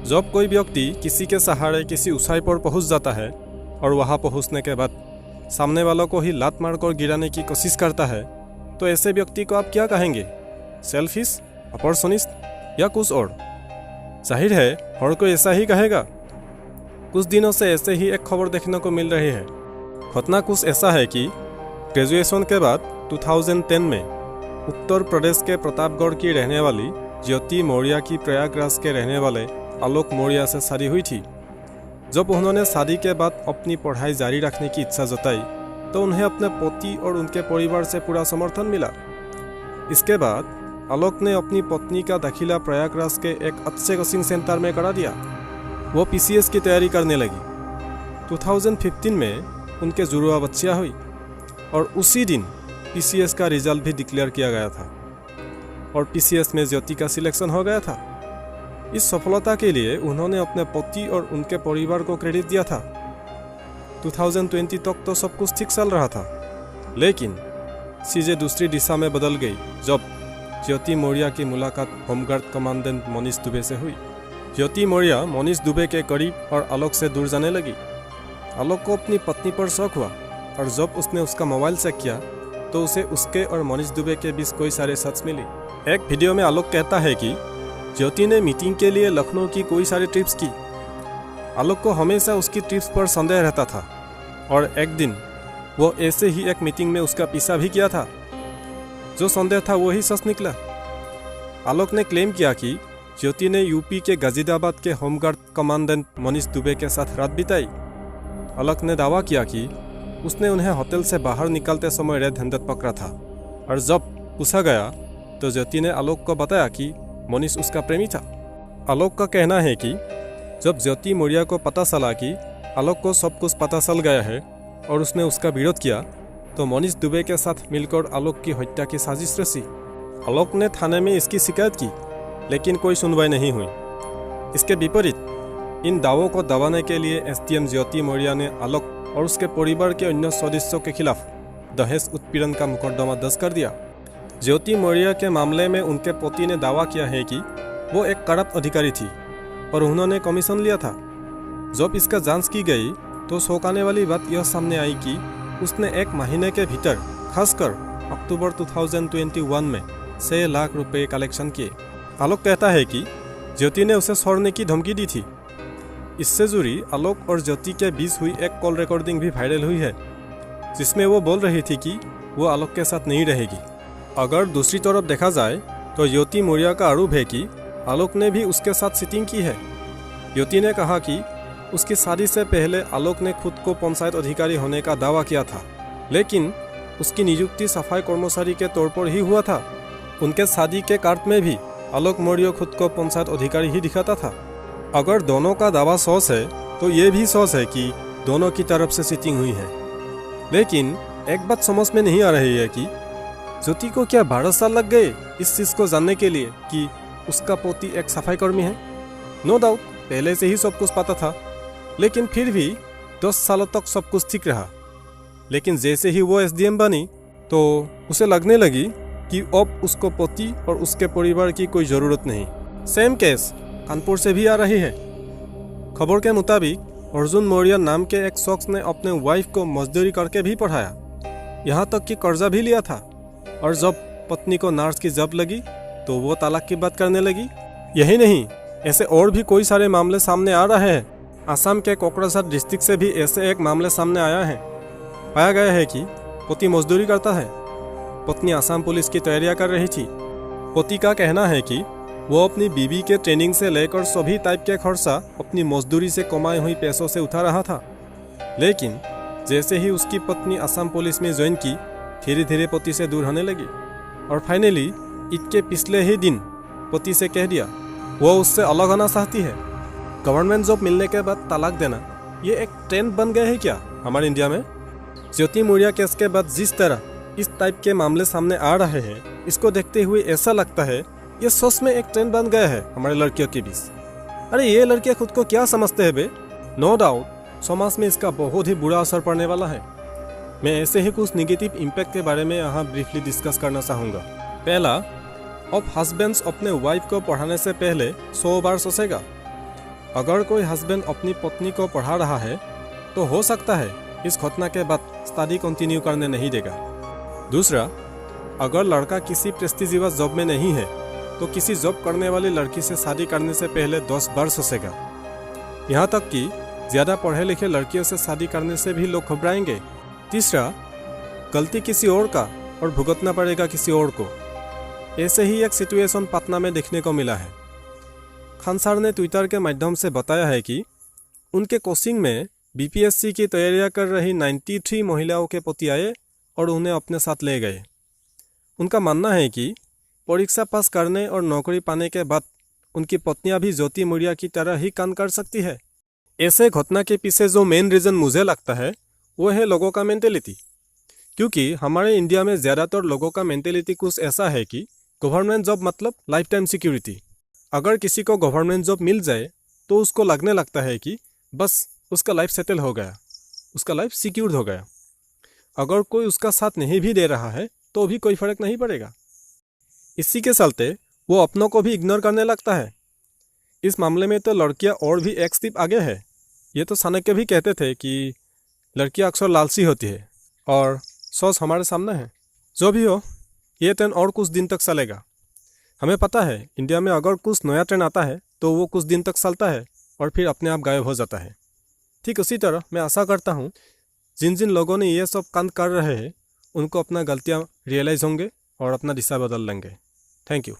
जब कोई व्यक्ति किसी के सहारे किसी ऊंचाई पर पहुंच जाता है और वहां पहुंचने के बाद सामने वालों को ही लात मारकर गिराने की कोशिश करता है, तो ऐसे व्यक्ति को आप क्या कहेंगे? सेल्फिश, अपॉर्चुनिस्ट या कुछ और? जाहिर है हर कोई ऐसा ही कहेगा। कुछ दिनों से ऐसे ही एक खबर देखने को मिल रही है। घटना कुछ ऐसा है कि ग्रेजुएशन के बाद 2010 में उत्तर प्रदेश के प्रतापगढ़ की रहने वाली ज्योति मौर्य की प्रयागराज के रहने वाले आलोक मौर्य से शादी हुई थी। जब उन्होंने शादी के बाद अपनी पढ़ाई जारी रखने की इच्छा जताई तो उन्हें अपने पति और उनके परिवार से पूरा समर्थन मिला। इसके बाद आलोक ने अपनी पत्नी का दाखिला प्रयागराज के एक अच्छे कोचिंग सेंटर में करा दिया। वो पीसीएस की तैयारी करने लगी। 2015 में उनके जुड़वा बच्चियां हुई और उसी दिन पीसीएस का रिजल्ट भी डिक्लेयर किया गया था और पीसीएस में ज्योति का सिलेक्शन हो गया था। इस सफलता के लिए उन्होंने अपने पति और उनके परिवार को क्रेडिट दिया था। 2020 तक तो सब कुछ ठीक चल रहा था, लेकिन चीजें दूसरी दिशा में बदल गई जब ज्योति मौर्य की मुलाकात होमगार्ड कमांडेंट मनीष दुबे से हुई। ज्योति मौर्य मनीष दुबे के करीब और आलोक से दूर जाने लगी। आलोक को अपनी पत्नी पर शक हुआ और जब उसने उसका मोबाइल चेक किया तो उसे उसके और मनीष दुबे के बीच कोई सारे सच मिली। एक वीडियो में आलोक कहता है कि ज्योति ने मीटिंग के लिए लखनऊ की कोई सारी ट्रिप्स की। आलोक को हमेशा उसकी ट्रिप्स पर संदेह रहता था और एक दिन वो ऐसे ही एक मीटिंग में उसका पीछा भी किया था। जो संदेह था वो ही सच निकला। आलोक ने क्लेम किया कि ज्योति ने यूपी के गाजियाबाद के होमगार्ड कमांडेंट मनीष दुबे के साथ रात बिताई। आलोक ने दावा किया कि उसने उन्हें होटल से बाहर निकलते समय रेड हैंडेड पकड़ा था और जब पूछा गया तो ज्योति ने आलोक को बताया कि मनीष उसका प्रेमी था। आलोक का कहना है कि जब ज्योति मौर्य को पता चला कि आलोक को सब कुछ पता चल गया है और उसने उसका विरोध किया तो मनीष दुबे के साथ मिलकर आलोक की हत्या की साजिश रची। आलोक ने थाने में इसकी शिकायत की, लेकिन कोई सुनवाई नहीं हुई। इसके विपरीत इन दावों को दबाने के लिए एसडीएम ज्योति मौर्य ने आलोक और उसके परिवार के अन्य सदस्यों के खिलाफ दहेज उत्पीड़न का मुकदमा दर्ज कर दिया। ज्योति मौर्य के मामले में उनके पति ने दावा किया है कि वो एक करप्ट अधिकारी थी और उन्होंने कमीशन लिया था। जब इसका जांच की गई तो चौंकाने वाली बात यह सामने आई कि उसने एक महीने के भीतर खासकर अक्टूबर 2021 में 6 लाख रुपए कलेक्शन किए। आलोक कहता है कि ज्योति ने उसे छोड़ने की धमकी दी थी। इससे जुड़ी आलोक और ज्योति के बीच हुई एक कॉल रिकॉर्डिंग भी वायरल हुई है, जिसमें वो बोल रही थी कि वो आलोक के साथ नहीं रहेगी। अगर दूसरी तरफ देखा जाए तो ज्योति मौर्य का आरोप है कि आलोक ने भी उसके साथ चीटिंग की है। ज्योति ने कहा कि उसकी शादी से पहले आलोक ने खुद को पंचायत अधिकारी होने का दावा किया था, लेकिन उसकी नियुक्ति सफाई कर्मचारी के तौर पर ही हुआ था। उनके शादी के कार्ड में भी आलोक मौर्य खुद को पंचायत अधिकारी ही दिखाता था। अगर दोनों का दावा सच है तो ये भी सच है कि दोनों की तरफ से चीटिंग हुई है। लेकिन एक बात समझ में नहीं आ रही है कि ज्योति को क्या 12 साल लग गए इस चीज को जानने के लिए कि उसका पति एक सफाई कर्मी है। नो डाउट पहले से ही सब कुछ पता था, लेकिन फिर भी 10 सालों तक सब कुछ ठीक रहा। लेकिन जैसे ही वो एसडीएम बनी तो उसे लगने लगी कि अब उसको पति और उसके परिवार की कोई ज़रूरत नहीं। सेम केस कानपुर से भी आ रही है। खबर के मुताबिक अर्जुन मौर्य नाम के एक शख्स ने अपने वाइफ को मजदूरी करके भी पढ़ाया, यहाँ तक कि कर्जा भी लिया था। और जब पत्नी को नर्स की जब लगी तो वो तलाक की बात करने लगी। यही नहीं, ऐसे और भी कोई सारे मामले सामने आ रहे हैं। असम के कोकराझार डिस्ट्रिक्ट से भी ऐसे एक मामले सामने आया है। पाया गया है कि पति मजदूरी करता है, पत्नी असम पुलिस की तैयारियां कर रही थी। पति का कहना है कि वो अपनी बीवी के ट्रेनिंग से लेकर सभी टाइप के खर्चा अपनी मजदूरी से कमाई हुई पैसों से उठा रहा था। लेकिन जैसे ही उसकी पत्नी असम पुलिस में ज्वाइन की, धीरे धीरे पति से दूर होने लगी और फाइनली ईद के पिछले ही दिन पति से कह दिया वो उससे अलग होना चाहती है। गवर्नमेंट जॉब मिलने के बाद तलाक देना ये एक ट्रेंड बन गया है क्या हमारे इंडिया में? ज्योति मौर्य केस के बाद जिस तरह इस टाइप के मामले सामने आ रहे हैं, इसको देखते हुए ऐसा लगता है ये सच में एक ट्रेंड बन गया है हमारे लड़कियों के बीच। अरे ये लड़कियां खुद को क्या समझते हैं बे? नो डाउट समाज में इसका बहुत ही बुरा असर पड़ने वाला है। मैं ऐसे ही कुछ नेगेटिव इम्पैक्ट के बारे में यहाँ ब्रीफली डिस्कस करना चाहूँगा। पहला, अब हस्बैंड्स अपने वाइफ को पढ़ाने से पहले 100 बार सोचेगा। अगर कोई हस्बैंड अपनी पत्नी को पढ़ा रहा है तो हो सकता है इस घटना के बाद स्टडी कंटिन्यू करने नहीं देगा। दूसरा, अगर लड़का किसी प्रेस्टिजियस जॉब में नहीं है तो किसी जॉब करने वाली लड़की से शादी करने से पहले 10 बार सोचेगा। यहाँ तक कि ज़्यादा पढ़े लिखे लड़कियों से शादी करने से भी लोग घबराएंगे। तीसरा, गलती किसी और का और भुगतना पड़ेगा किसी और को। ऐसे ही एक सिचुएशन पटना में देखने को मिला है। खान सर ने ट्विटर के माध्यम से बताया है कि उनके कोचिंग में बीपीएससी की तैयारियां कर रही 93 महिलाओं के पति आए और उन्हें अपने साथ ले गए। उनका मानना है कि परीक्षा पास करने और नौकरी पाने के बाद उनकी पत्नियां भी ज्योति मौर्य की तरह ही काम कर सकती है। ऐसे घटना के पीछे जो मेन रीज़न मुझे लगता है वो है लोगों का मेंटेलिटी। क्योंकि हमारे इंडिया में ज़्यादातर लोगों का मेंटेलिटी कुछ ऐसा है कि गवर्नमेंट जॉब मतलब लाइफ टाइम सिक्योरिटी। अगर किसी को गवर्नमेंट जॉब मिल जाए तो उसको लगने लगता है कि बस उसका लाइफ सेटल हो गया, उसका लाइफ सिक्योर्ड हो गया। अगर कोई उसका साथ नहीं भी दे रहा है तो भी कोई फर्क नहीं पड़ेगा। इसी के चलते वो अपनों को भी इग्नोर करने लगता है। इस मामले में तो लड़कियां और भी एक स्टेप आगे है। ये तो चाणक्य भी कहते थे कि लड़कियां अक्सर लालची होती है और सोच हमारे सामने है। जो भी हो, ये ट्रेंड और कुछ दिन तक चलेगा। हमें पता है इंडिया में अगर कुछ नया ट्रेंड आता है तो वो कुछ दिन तक चलता है और फिर अपने आप गायब हो जाता है। ठीक उसी तरह मैं आशा करता हूँ जिन जिन लोगों ने ये सब कांड कर रहे हैं उनको अपना गलतियाँ रियलाइज़ होंगे और अपना दिशा बदल लेंगे। Thank you.